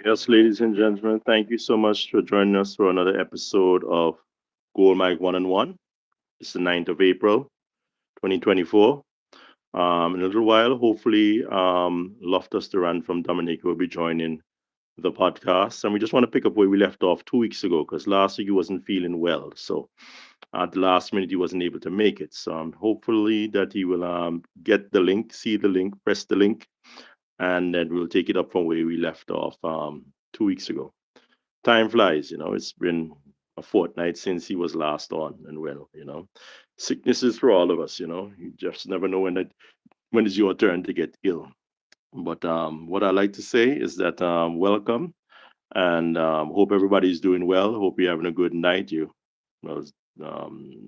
Yes, ladies and gentlemen, thank you so much for joining us for another episode of Gold Mike One and One. It's the 9th of April, 2024. In a little while, hopefully, Loftus Durant from Dominica will be joining the podcast. And we just want to pick up where we left off 2 weeks ago because last week he wasn't feeling well. So at the last minute, he wasn't able to make it. So hopefully that he will get the link, see the link, press the link, and then we'll take it up from where we left off 2 weeks ago. Time flies, it's been a fortnight since he was last on. And well, sickness is for all of us. You just never know when it's your turn to get ill. But what I like to say is that welcome and hope everybody's doing well. Hope you're having a good night. Well,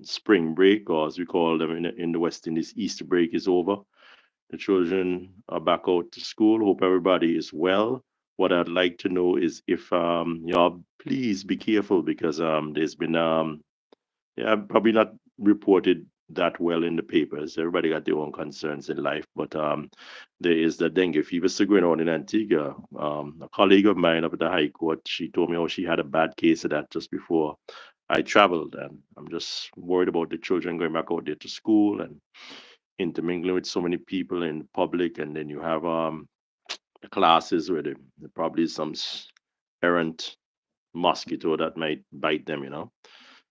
spring break, or as we call them in the West Indies, Easter break is over. The children are back out to school. Hope everybody is well. What I'd like to know is if y'all please be careful because there's been yeah, probably not reported that well in the papers. Everybody got their own concerns in life, but there is the dengue fever still going on in Antigua. A colleague of mine up at the High Court, she told me how she had a bad case of that just before I traveled, and I'm just worried about the children going back out there to school and intermingling with so many people in public, and then you have classes where there probably is some errant mosquito that might bite them.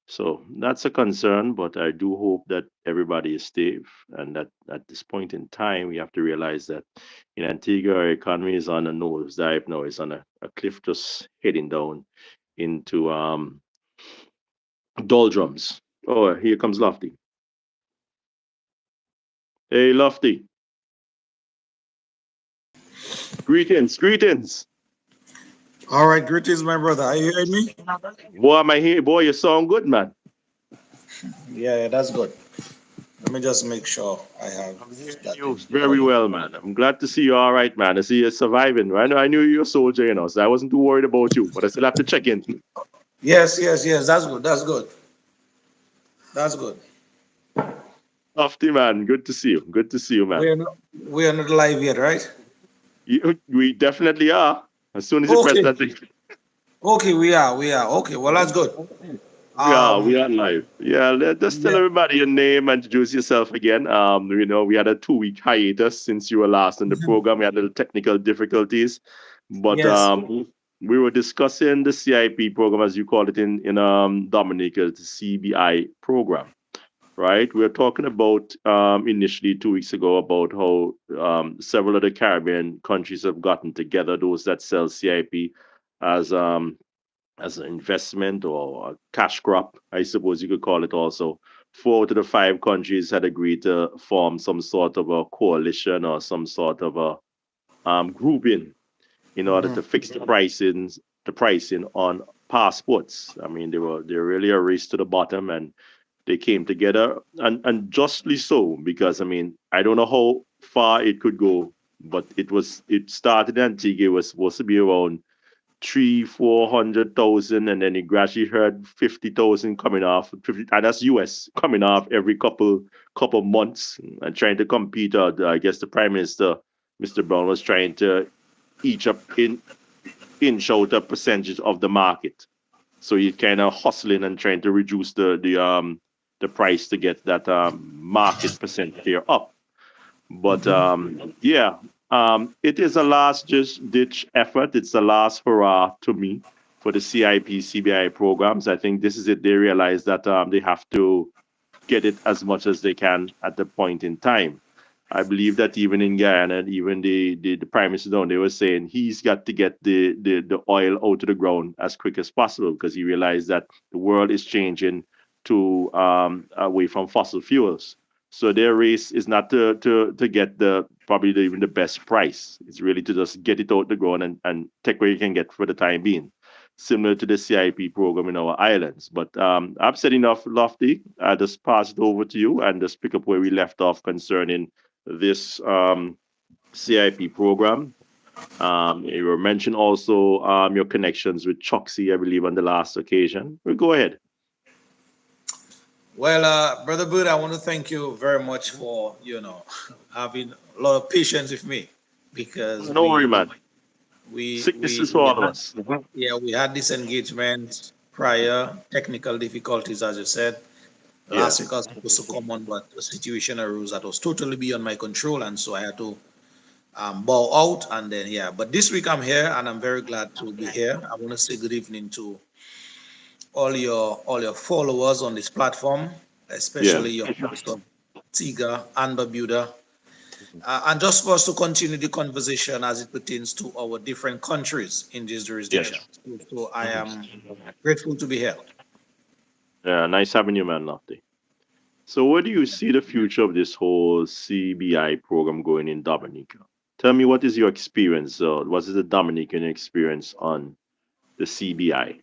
So that's a concern, but I do hope that everybody is safe and that at this point in time, we have to realize that in Antigua, our economy is on a nosedive now. It's on a cliff just heading down into doldrums. Oh, here comes Lofty. Hey, Lofty. Greetings, greetings. All right, greetings, my brother. Are you hearing me? Boy, am I here? Boy, you sound good, man. Yeah, that's good. Let me just make sure I have I'm hearing that you thing very going. well, man. I'm glad to see you all right, man. I see you're surviving. I knew you were a soldier, so I wasn't too worried about you, but I still have to check in. Yes, yes, yes. That's good. That's good. That's good. Lofty, man. Good to see you. Good to see you, man. We're not live yet, right? We definitely are. As soon as you press Okay. that thing, Okay, we are. We are. Okay. Well, that's good. we Um. are live. Yeah, just tell Yeah. everybody your name and introduce yourself again. We had a 2 week hiatus since you were last in the program. We had little technical difficulties, but Yes. we were discussing the CIP program, as you call it in Dominica, the CBI program. Right, we were talking about initially 2 weeks ago about how several of the Caribbean countries have gotten together, those that sell CIP as as an investment or a cash crop, I suppose you could call it also. Four out of the five countries had agreed to form some sort of a coalition or some sort of a grouping in order Hmm. to fix the pricing on passports. I mean, they were really a race to the bottom, and they came together, and justly so, because I mean, I don't know how far it could go, but it started in Antigua. It was supposed to be around 300,000 400,000, and then it gradually heard 50,000 coming off, 50, and that's US coming off every couple months and trying to compete. I guess the Prime Minister, Mr. Brown, was trying to each up inch out a percentage of the market. So he's kind of hustling and trying to reduce the price to get that market percent share up. But yeah, it is a last just ditch effort. It's the last hurrah to me for the CIP CBI programs. I think this is it. They realize that they have to get it as much as they can at the point in time. I believe that even in Guyana, even the prime minister down, they were saying he's got to get the oil out of the ground as quick as possible because he realized that the world is changing to away from fossil fuels. So their race is not to get the probably even the best price. It's really to just get it out the ground and take what you can get for the time being. Similar to the CIP program in our islands. But I've said enough, Lofty. I just pass it over to you and just pick up where we left off concerning this CIP program. You were mentioned also your connections with Choxy, I believe, on the last occasion. Well, go ahead. Well, Brother Bud, I want to thank you very much for, having a lot of patience with me because No worry, man. Sickness is for we all of had, us. yeah, we had this engagement prior, technical difficulties, as you said. Last week I Yes. was supposed to come on, but a situation arose that was totally beyond my control, and so I had to bow out. And then, yeah, but this week I'm here, and I'm very glad to be here. I want to say good evening to all your followers on this platform, Yeah. especially your host of Antigua and Barbuda, and just for us to continue the conversation as it pertains to our different countries in this jurisdiction. Yes. So I Mhm. am grateful to be here. Yeah, nice having you, man, Lofty. So, where do you see the future of this whole CBI program going in Dominica? Tell me, what is your experience? What is the Dominican experience on the CBI?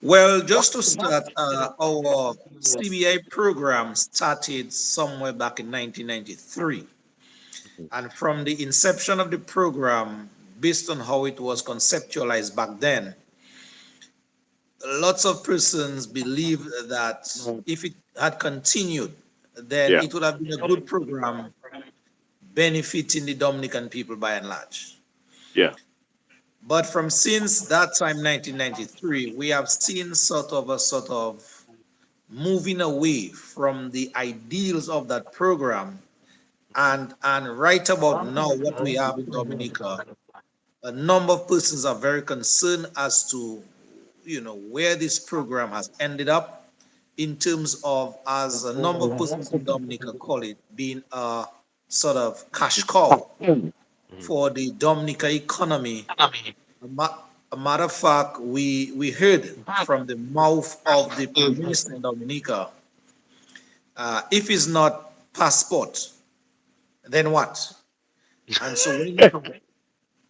Well, just to start, our CBI program started somewhere back in 1993. And from the inception of the program, based on how it was conceptualized back then, lots of persons believe that if it had continued, then Yeah. it would have been a good program benefiting the Dominican people by and large. Yeah. But from since that time, 1993, we have seen sort of moving away from the ideals of that program. And right about now, what we have in Dominica, a number of persons are very concerned as to where this program has ended up in terms of, as a number of persons in Dominica call it, being a sort of cash cow Mhm. for the Dominica economy. A matter of fact, we heard from the mouth of the Prime Minister in Dominica, if it's not passport, then what? And so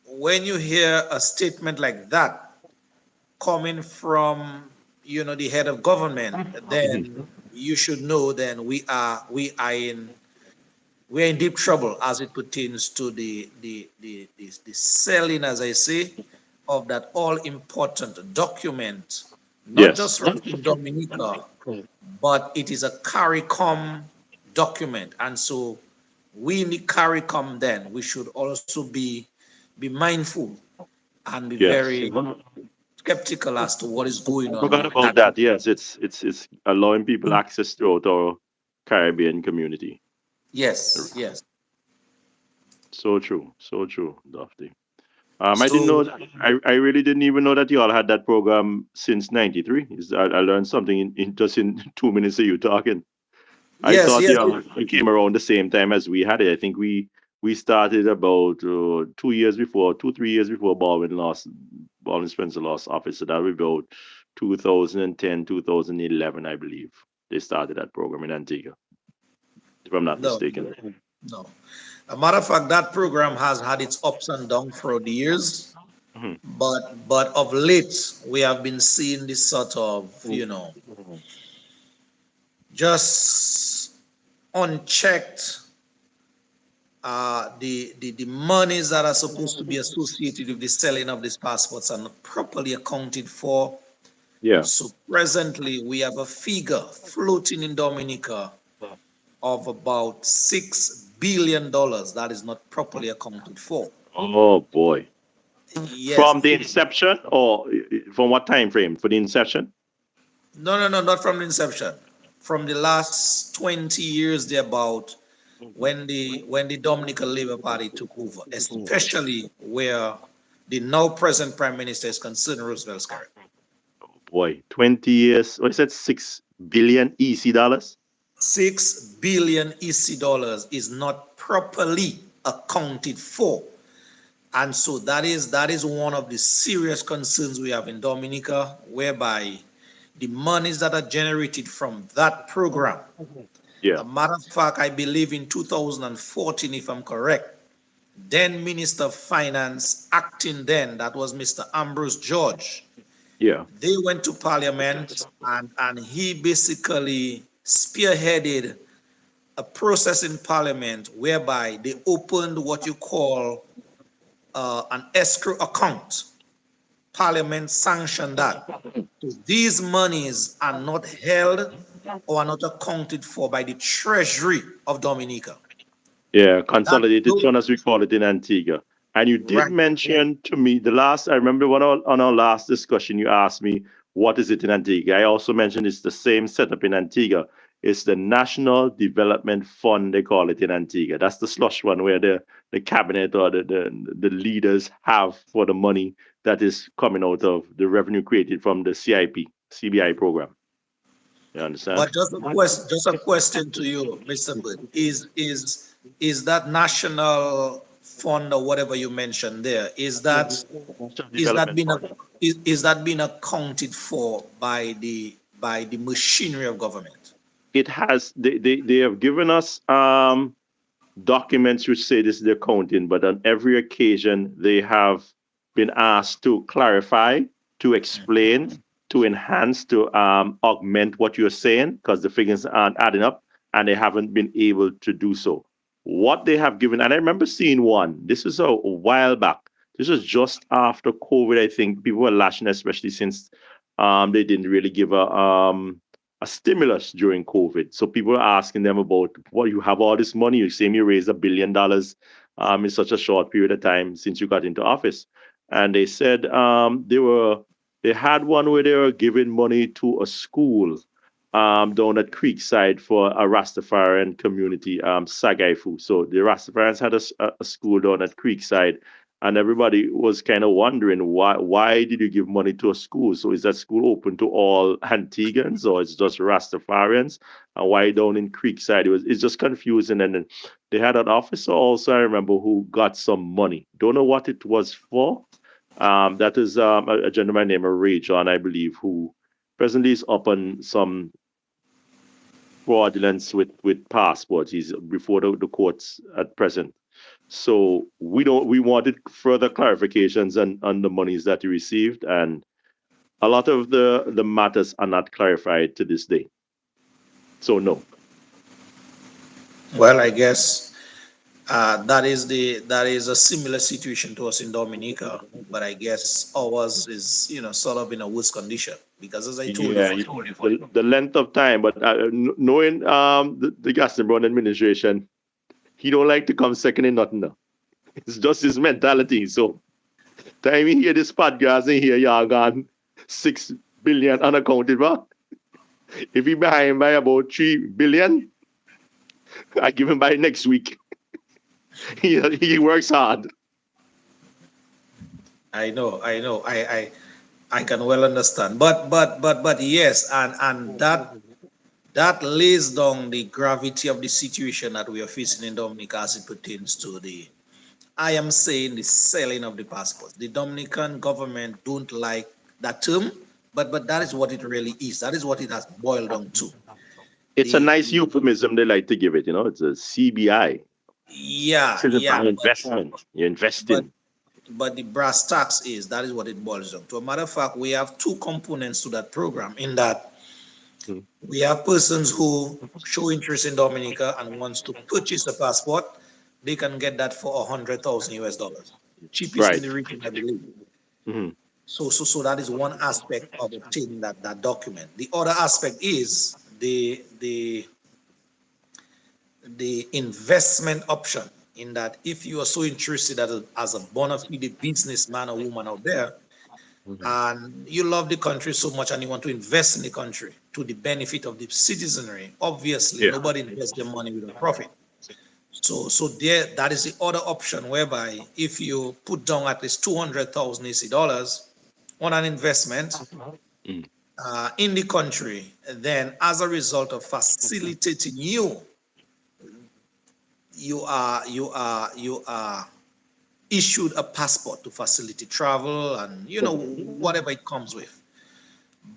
when you hear a statement like that coming from the head of government, Mhm. then you should know then we are in deep trouble as it pertains to the selling, as I say, of that all important document, not Yes. just for us in Dominica, but it is a CARICOM document. And so we in the CARICOM then we should also be mindful and be Yes. very skeptical as to what is going on Forgot with about that. that. Yes, it's allowing people access throughout our Caribbean community. Yes, yes. So true. So true, Dofty. I didn't So know that. I really didn't even know that you all had that program since '93. I learned something in just in 2 minutes of you talking. I yes, thought yes. you came around the same time as we had it. I think we started about 2 years before, 3 years before Baldwin Spencer lost office. So that was about 2010, 2011, I believe. They started that program in Antigua, if I'm not No, mistaken. no. A matter of fact, that program has had its ups and downs throughout the years, Mhm. but of late we have been seeing this sort of just unchecked, the monies that are supposed to be associated with the selling of these passports are not properly accounted for. Yeah. So presently we have a figure floating in Dominica of about $6 billion that is not properly accounted for. Oh boy. Yes. From the inception or from what time frame? For the inception? No, no, no, not from the inception. From the last 20 years, they about when the Dominican Labour Party took over, especially where the now present Prime Minister is concerned, Roosevelt Scarrett. Boy, 20 years. What is that? $6 billion EC dollars? 6 billion EC dollars is not properly accounted for. And so that is one of the serious concerns we have in Dominica, whereby the monies that are generated from that program. Yeah. A matter of fact, I believe in 2014, if I'm correct, then Minister of Finance, acting then, that was Mr. Ambrose George, Yeah. they went to Parliament and he basically spearheaded a process in Parliament whereby they opened what you call an escrow account. Parliament sanctioned that. So these monies are not held or are not accounted for by the Treasury of Dominica. Yeah, That consolidated those, fund as we call it in Antigua. And you did right. mention to me the last, I remember on our last discussion, you asked me, what is it in Antigua? I also mentioned it's the same setup in Antigua. It's the National Development Fund, they call it in Antigua. That's the slush one where the cabinet or the leaders have for the money that is coming out of the revenue created from the CBI program. You understand? But just a question to you, Mr. Bud. Is that national fund or whatever you mentioned there, National is that Development being Fund. is that being accounted for by the machinery of government? It has they have given us documents which say this is the accounting, but on every occasion they have been asked to clarify, to explain, to enhance, to augment what you're saying because the figures aren't adding up, and they haven't been able to do so. What they have given, and I remember seeing one. This was a while back. This was just after COVID. I think people were lashing, especially since they didn't really give a stimulus during COVID. So people are asking them about, well, you have all this money. You say you raised $1 billion in such a short period of time since you got into office. And they said they had one where they were giving money to a school down at Creekside for a Rastafarian community, Sagaifu. So the Rastafarians had a school down at Creekside, and everybody was kind of wondering why did you give money to a school? So is that school open to all Antiguans or it's just Rastafarians? And why down in Creekside? It's just confusing. And then they had an officer also, I remember, who got some money. Don't know what it was for. That is a gentleman named Ray John, I believe, who presently is up on some fraudulence with passports. He's before the courts at present. So we wanted further clarifications on the monies that he received, and a lot of the matters are not clarified to this day. So no. Well, I guess that is a similar situation to us in Dominica, but I guess ours is sort of in a worse condition because as I told you Yeah, for the length of time, but knowing the Gaston Brown administration, he don't like to come second in nothing. No. It's just his mentality. So time he hear this podcast and hear y'all gone 6 billion unaccounted for. If he behind by about 3 billion, I give him by next week. He works hard. I can well understand, but yes, and that lays down the gravity of the situation that we are facing in Dominica as it pertains to I am saying the selling of the passports. The Dominican government don't like that term, but that is what it really is. That is what it has boiled down to. It's a nice The euphemism they like to give it. It's a CBI. Yeah, Signifying yeah, investment. You're but investing. but the brass tacks is that is what it boils down to. A matter of fact, we have two components to that program in that Mhm. we have persons who show interest in Dominica and wants to purchase a passport. They can get that for 100,000 US dollars, cheapest in Right. the region, I believe. Hmm. So that is one aspect of obtaining that document. The other aspect is the investment option. In that, if you are so interested as a bona fide businessman or woman out there, and you love the country so much and you want to invest in the country to the benefit of the citizenry, obviously Yeah. nobody invests their money without profit. So there, that is the other option whereby if you put down at least 200,000 AC dollars on an investment, Mm. in the country, then as a result of facilitating you, you are issued a passport to facilitate travel and whatever it comes with.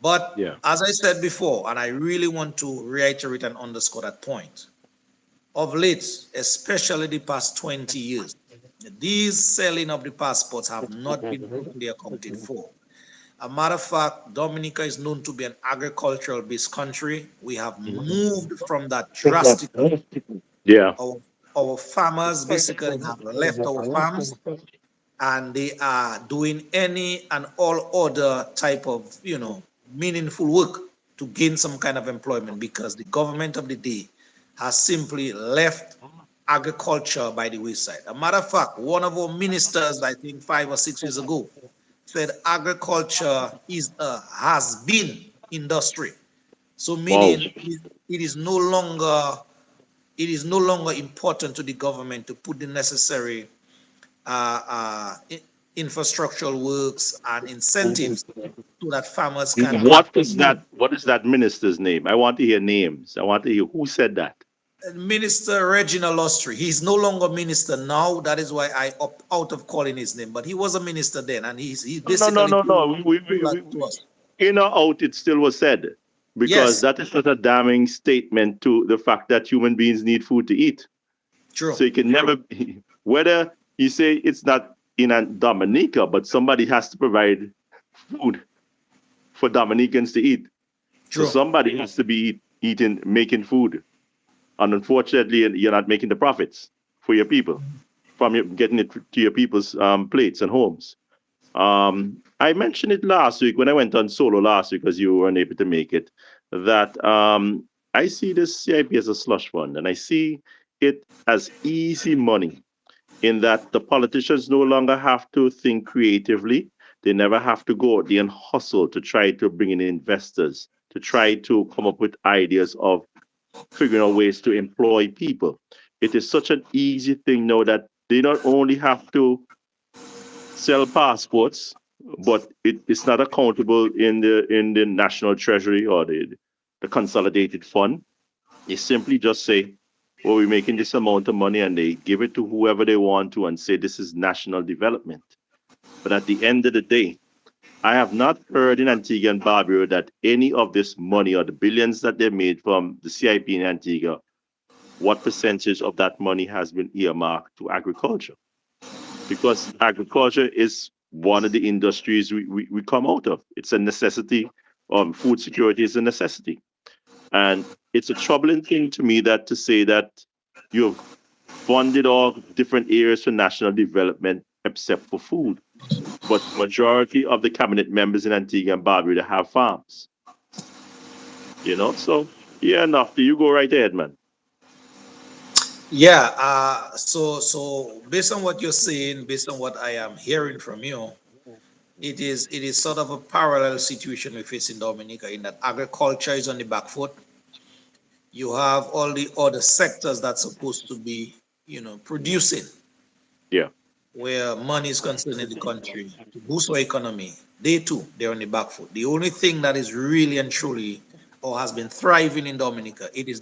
But Yeah. as I said before, and I really want to reiterate and underscore that point, of late, especially the past 20 years, these selling of the passports have not been properly accounted for. A matter of fact, Dominica is known to be an agricultural based country. We have moved from that drastically. Yeah. Our, our farmers basically have left our farms and they are doing any and all other type of, meaningful work to gain some kind of employment because the government of the day has simply left agriculture by the wayside. A matter of fact, one of our ministers, I think 5 or 6 years ago, said agriculture is a has been industry. So Wow. meaning it is no longer it is no longer important to the government to put the necessary infrastructural works and incentives so that farmers can actually. What is that minister's name? I want to hear names. I want to hear who said that. Minister Reginald Lostry, he's no longer minister now. That is why I opt out of calling his name. But he was a minister then, and he No, no, no, basically no, told no. that to us. In or out, it still was said because Yes, that is such a damning statement to the fact that human beings need food to eat. true, So you can never, whether you say it's not in a Dominica, but somebody has to provide food for Dominicans to eat. So true. somebody has to be eating, making food. And unfortunately, you're not making the profits for your people from getting it to your people's plates and homes. I mentioned it last week when I went on solo last week because you weren't able to make it. That I see this CIP as a slush fund, and I see it as easy money in that the politicians no longer have to think creatively. They never have to go out there and hustle to try to bring in investors, to try to come up with ideas of figuring out ways to employ people. It is such an easy thing now that they not only have to sell passports, but it's not accountable in the national treasury or the consolidated fund. They simply just say, well, we're making this amount of money and they give it to whoever they want to and say this is national development. But at the end of the day, I have not heard in Antigua and Barbuda that any of this money or the billions that they made from the CIP in Antigua, what percentage of that money has been earmarked to agriculture? Because agriculture is one of the industries we come out of. It's a necessity. Food security is a necessity. And it's a troubling thing to me that to say that you've funded all different areas for national development except for food. But majority of the cabinet members in Antigua and Barbuda have farms, you know? So yeah, enough. You go right ahead, man. Yeah. So based on what you're saying, based on what I am hearing from you, it is sort of a parallel situation we face in Dominica in that agriculture is on the back foot. You have all the other sectors that's supposed to be, producing Yeah. where money is concerned in the country to boost our economy. They too, they're on the back foot. The only thing that is really and truly or has been thriving in Dominica, it is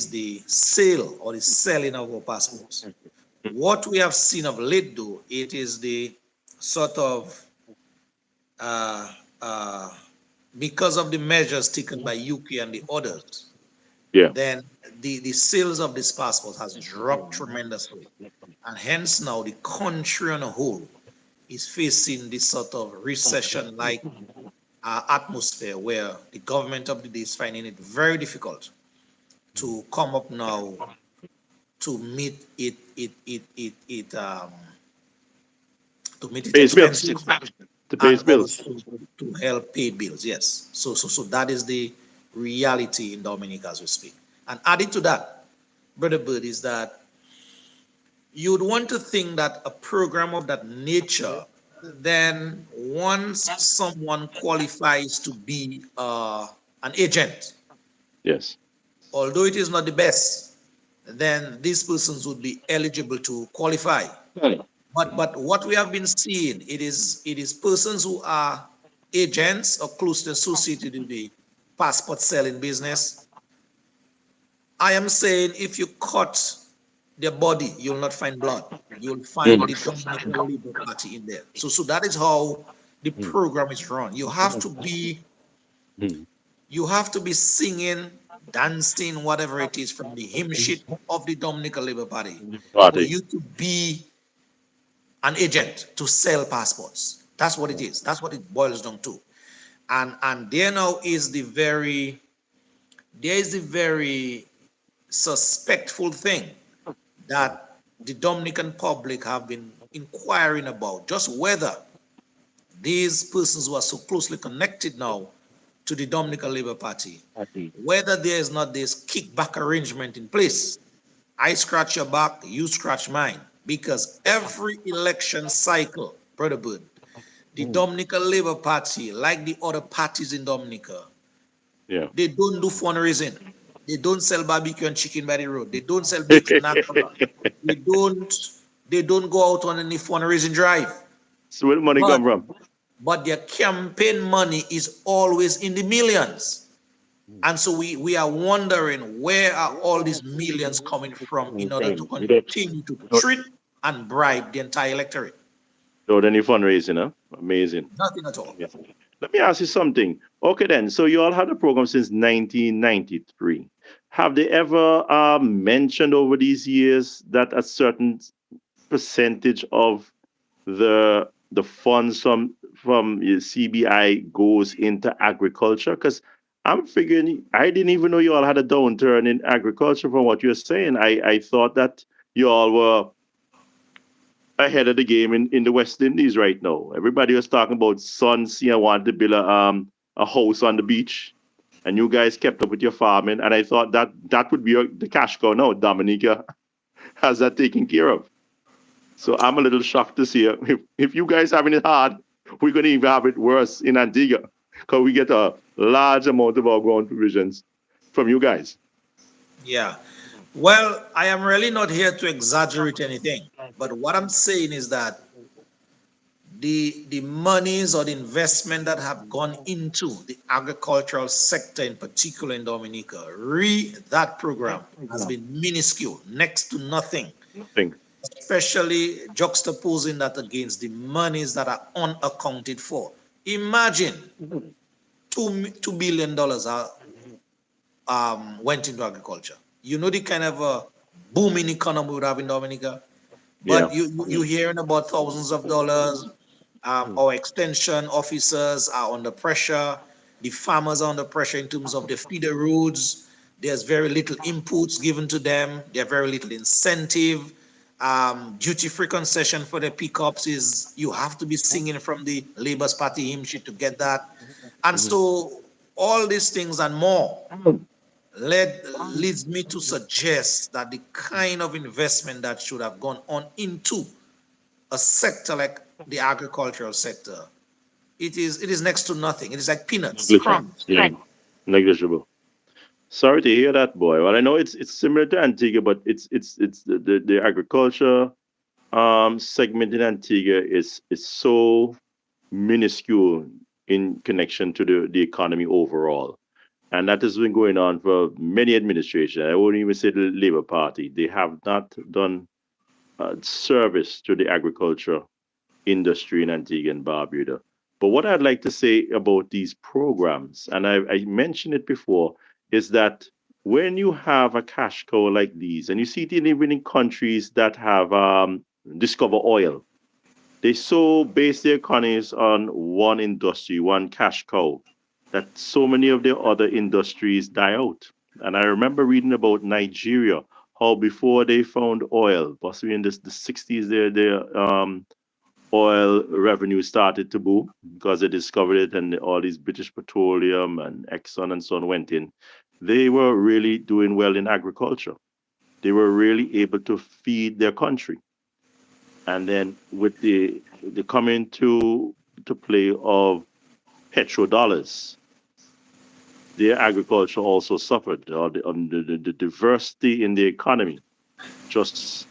the sale or the selling of our passports. What we have seen of late though, it is the sort of uh, uh, because of the measures taken by UK and the others, Yeah. then the sales of this passport has dropped tremendously. And hence now the country on a whole is facing this sort of recession like atmosphere where the government of the day is finding it very difficult to come up now to meet its Pays bills. expenses To pay and his bills. also to help pay bills. Yes. So that is the reality in Dominica as we speak. And added to that, Brother Bird, is that you'd want to think that a program of that nature, then once someone qualifies to be an agent, Yes. although it is not the best, then these persons would be eligible to qualify. But what we have been seeing, it is persons who are agents or closely associated with the passport selling business. I am saying if you cut their body, you'll not find blood. You'll find the Dominican Labour Party in there. So that is how the program is run. You have to be singing, dancing, whatever it is from the hymn sheet of the Dominican Labour Party for Party. you to be an agent to sell passports. That's what it is. That's what it boils down to. And there is the very suspectful thing that the Dominican public have been inquiring about, just whether these persons who are so closely connected now to the Dominican Labour Party, whether there is not this kickback arrangement in place. I scratch your back, you scratch mine. Because every election cycle, Brother Bird, the Dominican Labour Party, like the other parties in Dominica, Yeah. they don't do fundraising. They don't sell barbecue and chicken by the road. They don't sell bacon natural. They don't they don't go out on any fundraising drive. So where the money But come from? but their campaign money is always in the millions. And so we are wondering where are all these millions coming from in order to continue to treat and bribe the entire electorate. Without any fundraising, huh? Amazing. Nothing at all. Yes. Let me ask you something. Okay, then. So you all had the program since 1993. Have they ever mentioned over these years that a certain percentage of the funds from CBI goes into agriculture? Because I'm figuring I didn't even know you all had a downturn in agriculture from what you're saying. I thought that you all were ahead of the game in the West Indies right now. Everybody was talking about Sun Sea wanted to build a house on the beach, and you guys kept up with your farming. And I thought that that would be the cash cow now. Dominica has that taken care of. So I'm a little shocked to see if you guys having it hard, we're gonna even have it worse in Antigua because we get a large amount of our ground provisions from you guys. Yeah. Well, I am really not here to exaggerate anything. But what I'm saying is that the monies or the investment that have gone into the agricultural sector in particular in Dominica, that program has been minuscule, next to nothing, Thing. especially juxtaposing that against the monies that are unaccounted for. Imagine $2 billion are, went into agriculture. You know the kind of booming economy we would have in Dominica, Yeah. but you hearing about thousands of dollars. Our extension officers are under pressure. The farmers are under pressure in terms of the feeder roads. There's very little inputs given to them. There's very little incentive. Duty-free concession for the pickups is you have to be singing from the Labour's Party hymn sheet to get that. And so all these things and more leads me to suggest that the kind of investment that should have gone on into a sector like the agricultural sector, it is next to nothing. It is like peanuts, Negligible. crumbs. Yeah. Negligible. Sorry to hear that, boy. Well, I know it's similar to Antigua, but it's the agriculture segment in Antigua is so minuscule in connection to the economy overall. And that has been going on for many administrations. I won't even say the Labour Party. They have not done service to the agriculture industry in Antigua and Barbuda. But what I'd like to say about these programs, and I mentioned it before, is that when you have a cash cow like these, and you see it even in countries that have discover oil, they so base their economies on one industry, one cash cow, that so many of their other industries die out. And I remember reading about Nigeria, how before they found oil, possibly in the 60s, their oil revenue started to boom because they discovered it, and all these British Petroleum and Exxon and so on went in. They were really doing well in agriculture. They were really able to feed their country. And then with the coming to play of petrodollars, their agriculture also suffered. The diversity in the economy just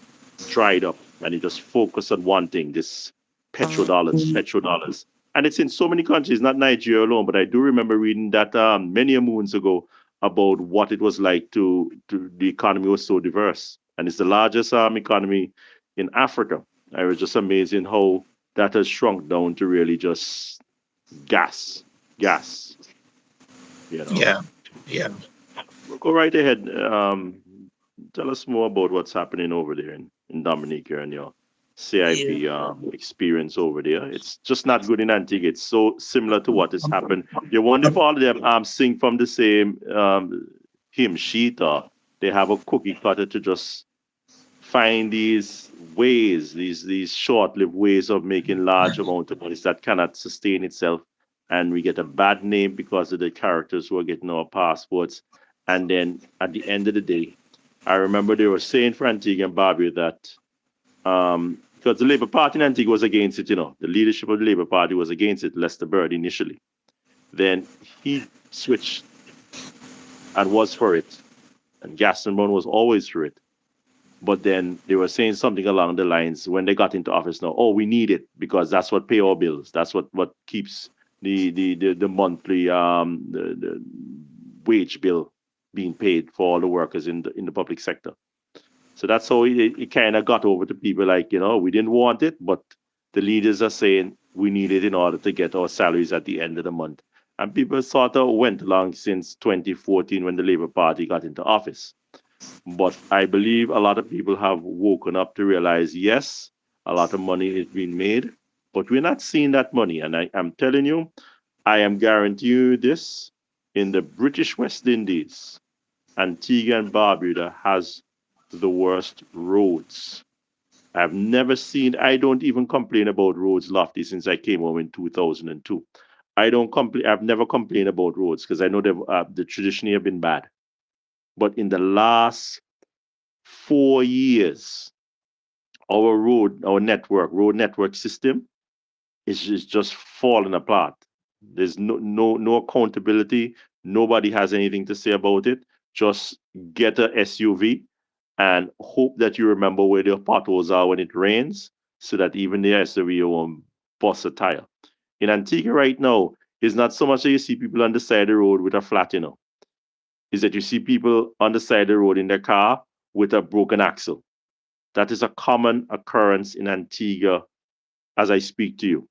dried up, and it just focused on one thing: this petrodollars, petrodollars. and it's in so many countries, not Nigeria alone. But I do remember reading that many a moons ago about what it was like to the economy was so diverse, and it's the largest economy in Africa. I was just amazing how that has shrunk down to really just gas, gas. You know, Yeah, yeah. well, go right ahead. Tell us more about what's happening over there in Dominica and your Yeah. CIP experience over there. It's just not good in Antigua. It's so similar to what has happened. You wonder if all of them sing from the same hymn sheet, or they have a cookie cutter to just find these ways, these short-lived ways of making large amount of money that cannot sustain itself, and we get a bad name because of the characters who are getting our passports. And then at the end of the day, I remember they were saying for Antigua and Barbuda that because the Labour Party in Antigua was against it, the leadership of the Labour Party was against it, Lester Bird initially. Then he switched and was for it, and Gaston Brown was always for it. But then they were saying something along the lines when they got into office now, oh, we need it because that's what pay our bills. That's what keeps the monthly the wage bill being paid for all the workers in the public sector. So that's how it kind of got over to people like, we didn't want it, but the leaders are saying we need it in order to get our salaries at the end of the month. And people sort of went along since 2014 when the Labour Party got into office. But I believe a lot of people have woken up to realize yes, a lot of money is being made, but we're not seeing that money. And I'm telling you, I am guaranteeing you this, in the British West Indies, Antigua and Barbuda has the worst roads. I don't even complain about roads, Lofty, since I came home in 2002. I don't complain, I've never complained about roads because I know the traditionally have been bad. But in the last 4 years, our road network system is just falling apart. There's no accountability. Nobody has anything to say about it. Just get a SUV and hope that you remember where the potholes are when it rains, so that even the SUV won't bust a tire. In Antigua right now, it's not so much that you see people on the side of the road with a flat, is that you see people on the side of the road in their car with a broken axle. That is a common occurrence in Antigua as I speak to you,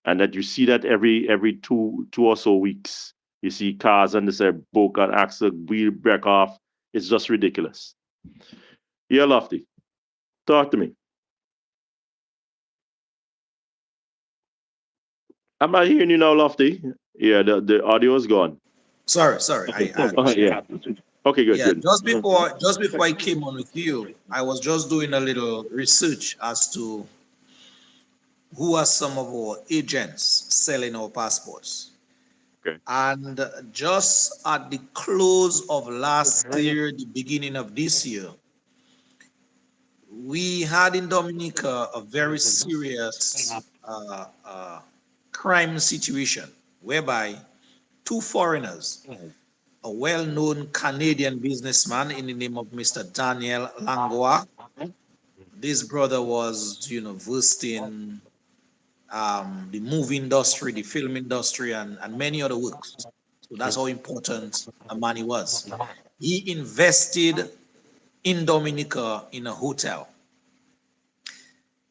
and that you see that every two or so weeks. You see cars on the side, broken axle, wheel break off. It's just ridiculous. Yeah, Lofty, talk to me. Am I hearing you now, Lofty? Yeah, the audio is gone. Sorry. Okay. Okay, yeah. Okay, good, Yeah, good. just before I came on with you, I was just doing a little research as to who are some of our agents selling our passports. Okay. And just at the close of last year, the beginning of this year, we had in Dominica a very serious crime situation whereby two foreigners, a well-known Canadian businessman in the name of Mr. Daniel Langlois. This brother was, versed in the movie industry, the film industry, and many other works. So that's how important a man he was. He invested in Dominica in a hotel.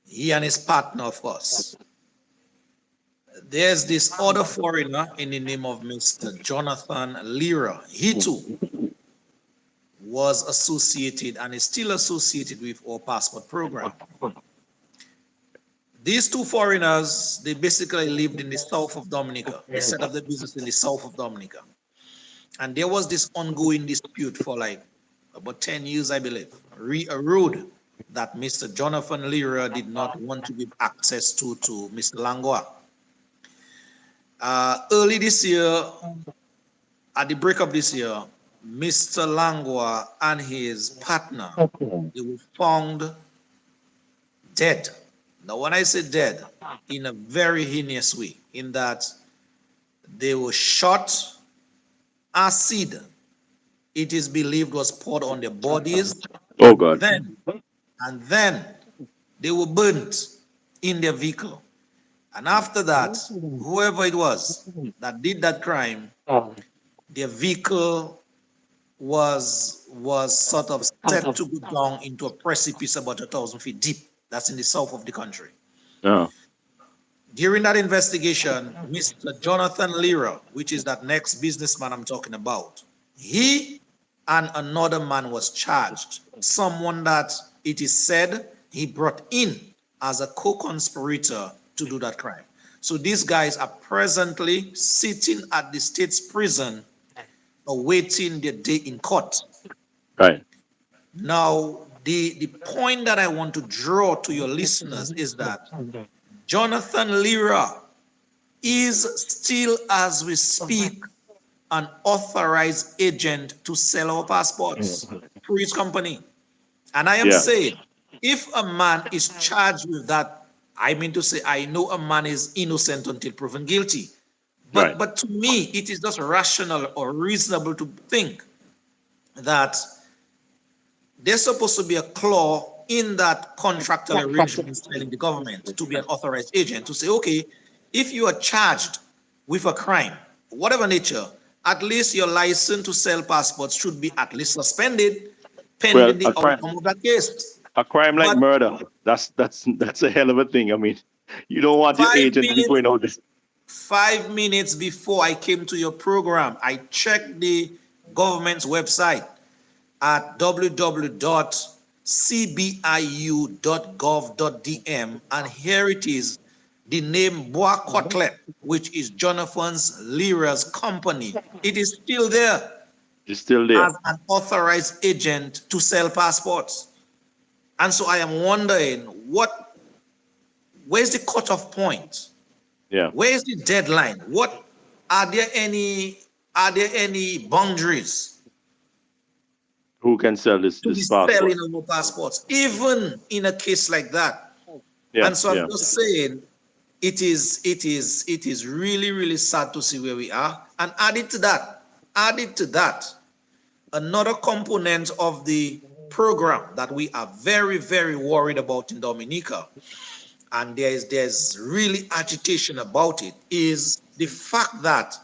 He and his partner, of course. There's this other foreigner in the name of Mr. Jonathan Lira. He too was associated and is still associated with our passport program. These two foreigners, they basically lived in the south of Dominica. They set up their business in the south of Dominica. And there was this ongoing dispute for like about 10 years, I believe, a road that Mr. Jonathan Lira did not want to give access to Mr. Langlois. Early this year, at the breakup this year, Mr. Langlois and his partner, they were found dead. Now, when I say dead, in a very heinous way, in that they were shot, acid, it is believed, was poured on their bodies, Oh and God. then and then they were burnt in their vehicle. And after that, whoever it was that did that crime, their vehicle was sort of set to go down into a precipice about 1,000 feet deep. That's in the south of the country. Yeah. During that investigation, Mr. Jonathan Lira, which is that next businessman I'm talking about, he and another man was charged. Someone that it is said he brought in as a co-conspirator to do that crime. So these guys are presently sitting at the state's prison awaiting their day in court. Right. Now, the point that I want to draw to your listeners is that Jonathan Lira is still, as we speak, an authorized agent to sell our passports through his company. And I am Yeah. saying, if a man is charged with that, I mean to say, I know a man is innocent until proven guilty. Right. But to me, it is just rational or reasonable to think that there's supposed to be a clause in that contractual arrangement telling the government to be an authorized agent to say, okay, if you are charged with a crime, whatever nature, at least your license to sell passports should be at least suspended Well, pending the outcome of that case. a crime like But murder, that's a hell of a thing. I mean, you don't want your five agent to be minutes, going out there. 5 minutes before I came to your program, I checked the government's website at www.cbiu.gov.dm, and here it is, the name Bois Cotlet, which is Jonathan Lira's company. It is still there It's still there. as an authorized agent to sell passports. And so I am wondering, where's the cutoff point? Yeah. Where's the deadline? Are there any boundaries Who can sell to the this selling passport? of our passports, even in a case like that? Yeah. And so I'm Yeah. just saying, it is really, really sad to see where we are. And added to that, another component of the program that we are very, very worried about in Dominica, and there's really agitation about it, is the fact that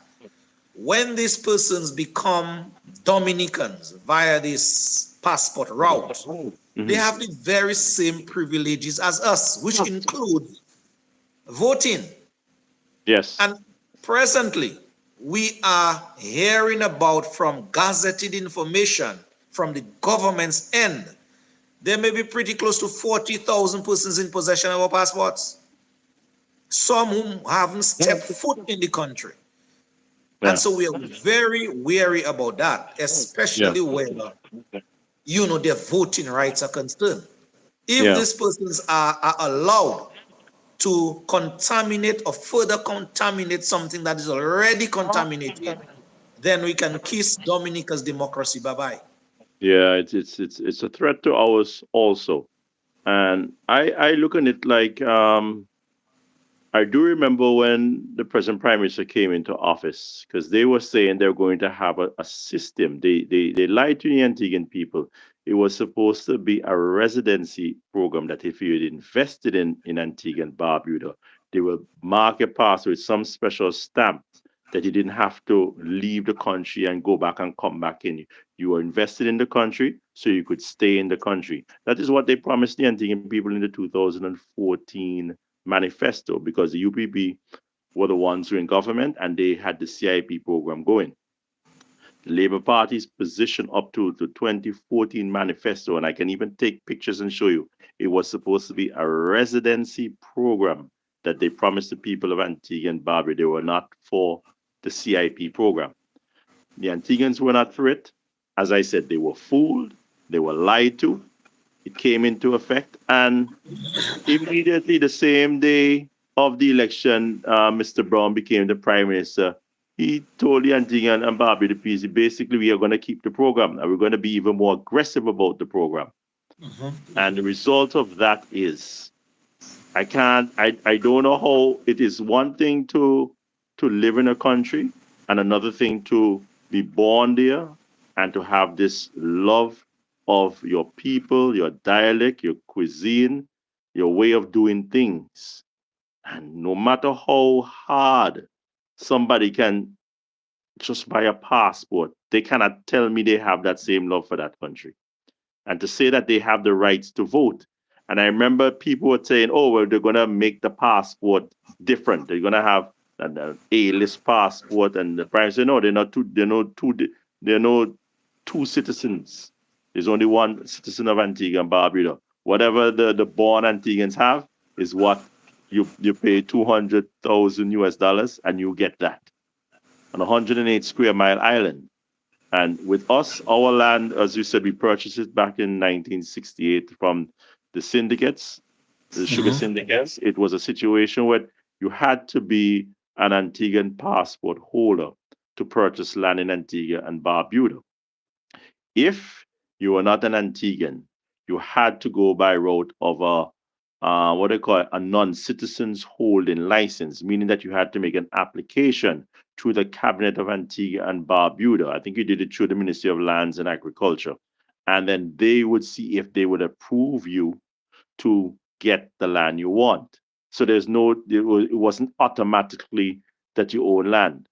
when these persons become Dominicans via this passport route, they Hmm. have the very same privileges as us, which include voting. Yes. And presently, we are hearing about from gazetted information from the government's end. There may be pretty close to 40,000 persons in possession of our passports, some whom haven't stepped foot in the country. And Yeah. so we are very wary about that, Yeah. especially where, their voting rights are concerned. If Yeah. these persons are allowed to contaminate or further contaminate something that is already contaminated, then we can kiss Dominica's democracy bye bye. Yeah. It's a threat to ours also. And I look at it like I do remember when the present prime minister came into office because they were saying they're going to have a system. They lied to the Antiguan people. It was supposed to be a residency program that if you had invested in Antigua and Barbuda, they will mark a pass with some special stamp that you didn't have to leave the country and go back and come back in. You were invested in the country so you could stay in the country. That is what they promised the Antiguan people in the 2014 manifesto because the UPB were the ones who were in government and they had the CIP program going. The Labour Party's position up to the 2014 manifesto, and I can even take pictures and show you, it was supposed to be a residency program that they promised the people of Antigua and Barbuda. They were not for the CIP program. The Antiguans were not for it. As I said, they were fooled, they were lied to. It came into effect, and immediately the same day of the election, Mr. Brown became the prime minister. He told the Antiguan and Barbuda PC, basically, we are going to keep the program and we're going to be even more aggressive about the program. Mhm. And the result of that is, I don't know how it is one thing to live in a country and another thing to be born there and to have this love of your people, your dialect, your cuisine, your way of doing things. And no matter how hard somebody can just buy a passport, they cannot tell me they have that same love for that country. And to say that they have the rights to vote. And I remember people were saying, oh, well, they're going to make the passport different. They're going to have an A-list passport. And the prime said, no, they're not two citizens. There's only one citizen of Antigua and Barbuda. Whatever the born Antiguans have is what you pay 200,000 US dollars and you get that on a 108 square mile island. And with us, our land, as you said, we purchased it back in 1968 from the syndicates, the sugar Mhm. syndicates. It was a situation where you had to be an Antiguan passport holder to purchase land in Antigua and Barbuda. If you were not an Antiguan, you had to go by route of what they call a non-citizens holding license, meaning that you had to make an application through the Cabinet of Antigua and Barbuda. I think you did it through the Ministry of Lands and Agriculture. And then they would see if they would approve you to get the land you want. So it wasn't automatically that you own land.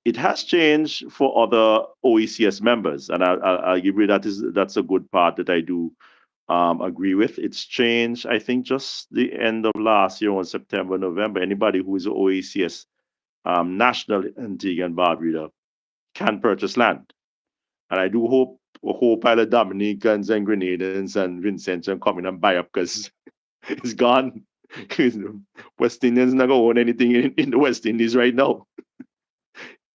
It has changed for other OECS members, and I'll give you that's a good part that I do agree with. It's changed, I think, just the end of last year on September, November. Anybody who is an OECS national in Antigua and Barbuda can purchase land, and I do hope a whole pile of Dominicans and Grenadians and Vincentians come in and buy up because it's gone. West Indians not gonna own anything in the West Indies right now.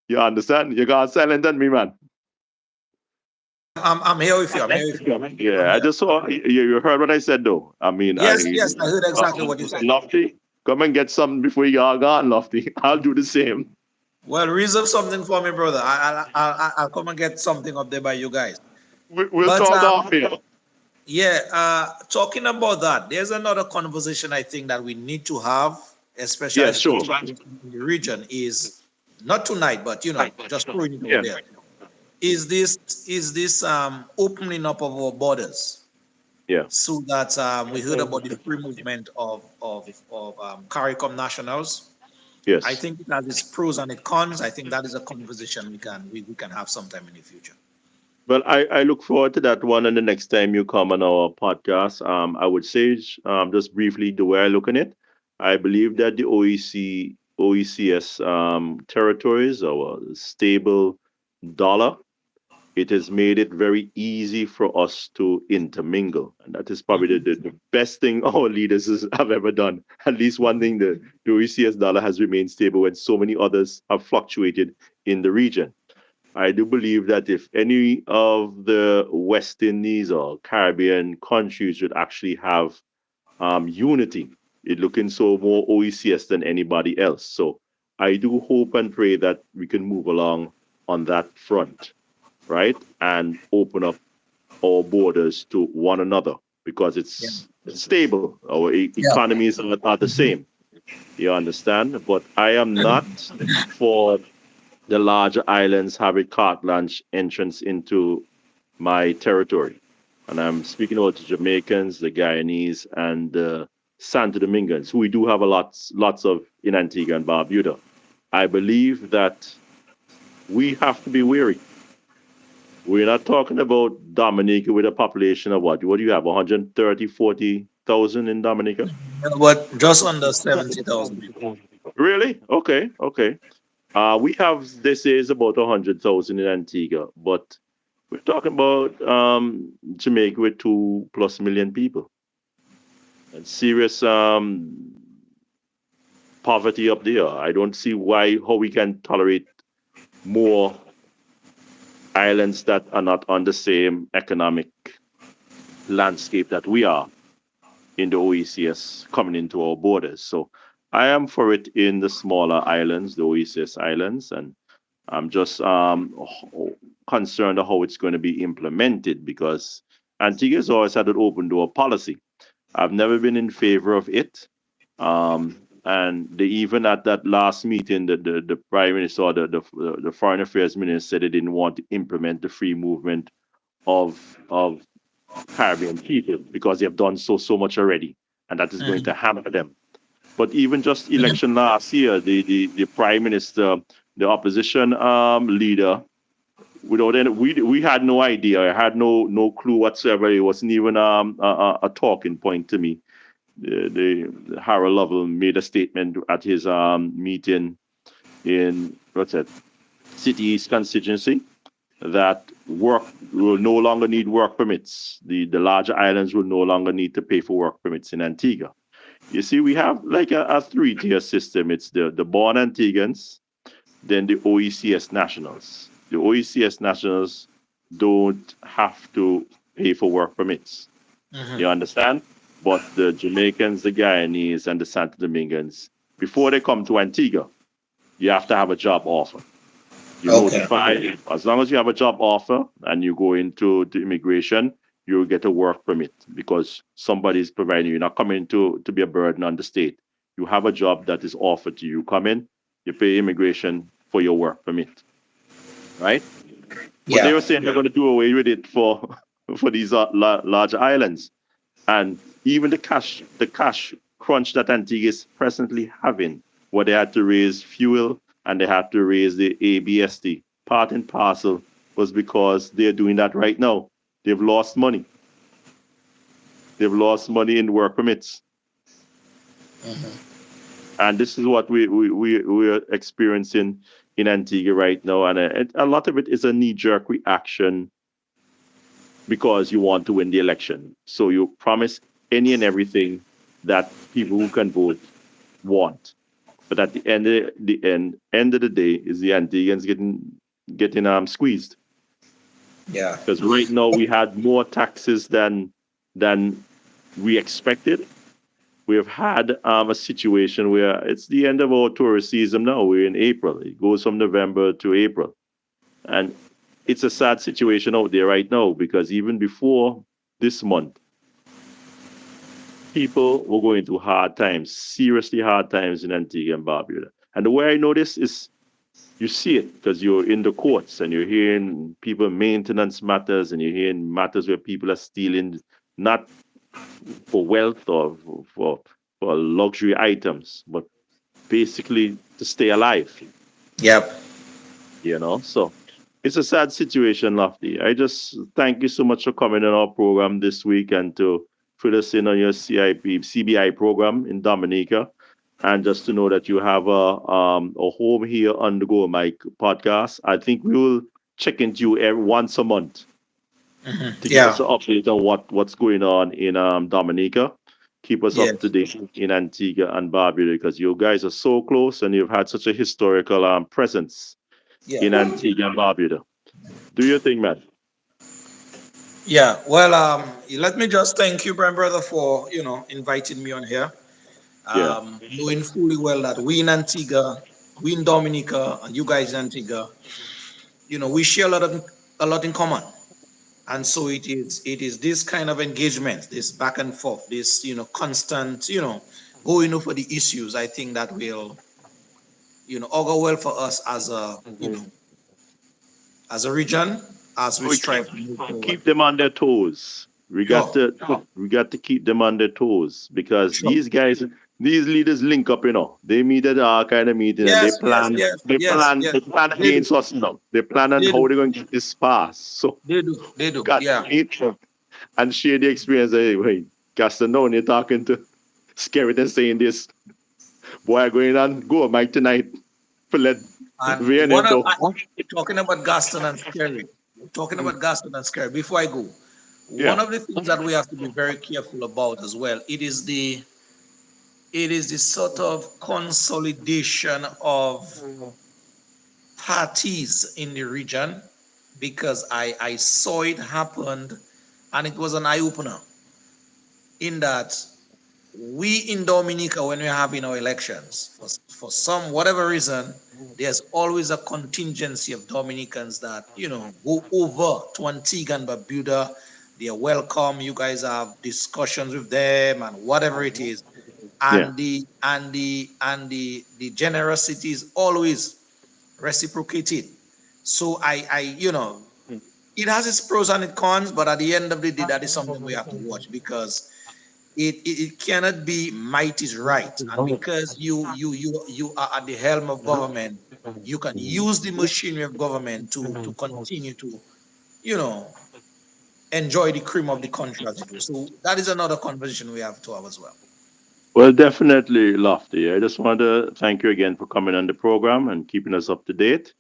You understand? You got silent on me, man. I'm here with you. I'm here with you. I'm Yeah, I here. just saw you heard what I said though. I mean, Yes, yes, I heard exactly what you said. Lofty, come and get something before you are gone, Lofty. I'll do the same. Well, reserve something for me, brother. I'll come and get something up there by you guys. We'll But talk off here. yeah, talking about that, there's another conversation I think that we need to have, especially Yeah, as it sure. pertains to the region, is not tonight, but just throwing it out Yeah, there. Is this opening up of our borders yeah. so that we heard about the free movement of CARICOM nationals. I Yes. think it has its pros and its cons. I think that is a conversation we can have sometime in the future. Well, I look forward to that one and the next time you come on our podcast. I would say just briefly the way I look at it, I believe that the OECS territories, our stable dollar, it has made it very easy for us to intermingle. And that is probably Mhm. the best thing our have ever done. At least one thing the OECS dollar has remained stable when so many others have fluctuated in the region. I do believe that if any of the West Indies or Caribbean countries would actually have unity, it looking so more OECS than anybody else. So I do hope and pray that we can move along on that front, right? And open up our borders to one another because Yeah. it's stable. Our Yeah. economies are the Mhm. same. You understand? But I am not for the larger islands have a carte blanche entrance into my territory. And I'm speaking about the Jamaicans, the Guyanese, and the Santo Domingans, who we do have lots of in Antigua and Barbuda. I believe that we have to be wary. We're not talking about Dominica with a population of what? What do you have? 130, 40,000 in Dominica? But just under 70,000 people. Really? Okay, okay. We have this is about 100,000 in Antigua, but we're talking about Jamaica with 2+ million people and serious poverty up there. I don't see why how we can tolerate more islands that are not on the same economic landscape that we are in the OECS coming into our borders. So I am for it in the smaller islands, the OECS islands, and I'm just concerned of how it's going to be implemented because Antigua's always had an open door policy. I've never been in favor of it. And they even at that last meeting, the prime minister or the foreign affairs minister said they didn't want to implement the free movement of Caribbean people because they have done so much already, and that is going to Mhm. hamper them. But even just Mhm. election last year, the prime minister, the opposition leader, without any, we had no idea. I had no clue whatsoever. It wasn't even a talking point to me. The Harold Lovell made a statement at his meeting in what's that City East constituency that work will no longer need work permits. The larger islands will no longer need to pay for work permits in Antigua. You see, we have like a three-tier system. It's the born Antiguans, then the OECS nationals. The OECS nationals don't have to pay for work permits. You Mhm. understand? But the Jamaicans, the Guyanese, and the Santo Domingans, before they come to Antigua, you have to have a job offer. You Okay. notify, as long as you have a job offer and you go into the immigration, you'll get a work permit because somebody's providing you. You're not coming to be a burden on the state. You have a job that is offered to you. You come in, you pay immigration for your work permit, right? But they Yeah. were saying they're going to do away with it for for these large islands, and even the cash crunch that Antigua is presently having, where they had to raise fuel and they had to raise the ABST, part and parcel was because they're doing that right now. They've lost money. They've lost money in work permits. Mhm. And this is what we're experiencing in Antigua right now. And a lot of it is a knee jerk reaction because you want to win the election. So you promise any and everything that people who can vote want. But at the end of the day, is the Antiguans getting squeezed Yeah. because right now we had more taxes than we expected. We have had a situation where it's the end of our tourist season now. We're in April. It goes from November to April, and it's a sad situation out there right now because even before this month, people were going through hard times, seriously hard times in Antigua and Barbuda. And the way I know this is you see it because you're in the courts and you're hearing people maintenance matters and you're hearing matters where people are stealing not for wealth or for luxury items, but basically to stay alive, Yep. So it's a sad situation, Lofty. I just thank you so much for coming on our program this week and to fill us in on your CBI program in Dominica. And just to know that you have a home here on the Go Mike podcast. I think we will check into you once a month Mhm. to give us Yeah. an update on what's going on in Dominica. Keep us up to Yes. date in Antigua and Barbuda because you guys are so close and you've had such a historical presence Yeah. in Antigua and Barbuda. Do your thing, man. Yeah. Well, let me just thank you, my brother, for inviting me on here. Yeah. Knowing fully well that we in Antigua, we in Dominica, and you guys in Antigua, we share a lot in common. And so it is this kind of engagement, this back and forth, this constant, going over the issues. I think that will augur well for us as a region as we We strive to move forward. keep them on their toes. Sure. We got to keep them on their toes because Sure. these leaders link up. They meet at our kind of meeting and they Yes, yes, plan, yes, they yes, plan, yes. they plan They do. against us. They plan on They how do. they're going to get this passed. So They do. They do. got to Yeah. meet them and share the experience. Hey, wait, Gaston, you're talking to Skerrit and saying this. Boy, I'm going on go Mike tonight for let And Vere one of know. talking about Gaston and Scary, talking about Gaston and Scary. Before I go, Yeah, one of the things that we have to be very careful about as well. It is the sort of consolidation of parties in the region because I saw it happened and it was an eye opener in that we in Dominica, when we're having our elections, for some whatever reason, there's always a contingency of Dominicans that go over to Antigua and Barbuda. They are welcome. You guys have discussions with them and whatever it is, yeah, and the generosity is always reciprocated. So it has its pros and its cons, but at the end of the day, that is something we have to watch because it cannot be might is right, and because you are at the helm of government, you can use the machinery of government to continue to, you know, enjoy the cream of the country as it were. So that is another conversation we have to have as well. Well, definitely, Lofty. I just want to thank you again for coming on the program and keeping us up to date.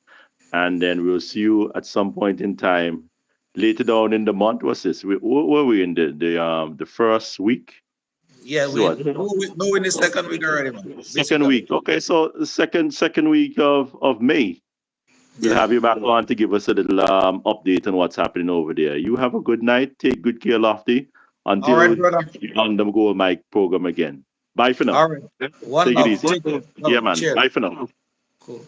And then we'll see you at some point in time later down in the month. What's this? Where were we in the first week? Yeah, This is we what know in the second week already, man. second Basically, week. Okay, so the second week of May. We'll yeah. have you back on to give us a little update on what's happening over there. You have a good night. Take good care, Lofty. All right, Until brother. you're on the Gold Mike program again. Bye for now. All right. One Take it love. easy. Take care. Yeah, Love. man. Cheers. Bye for now. Cool.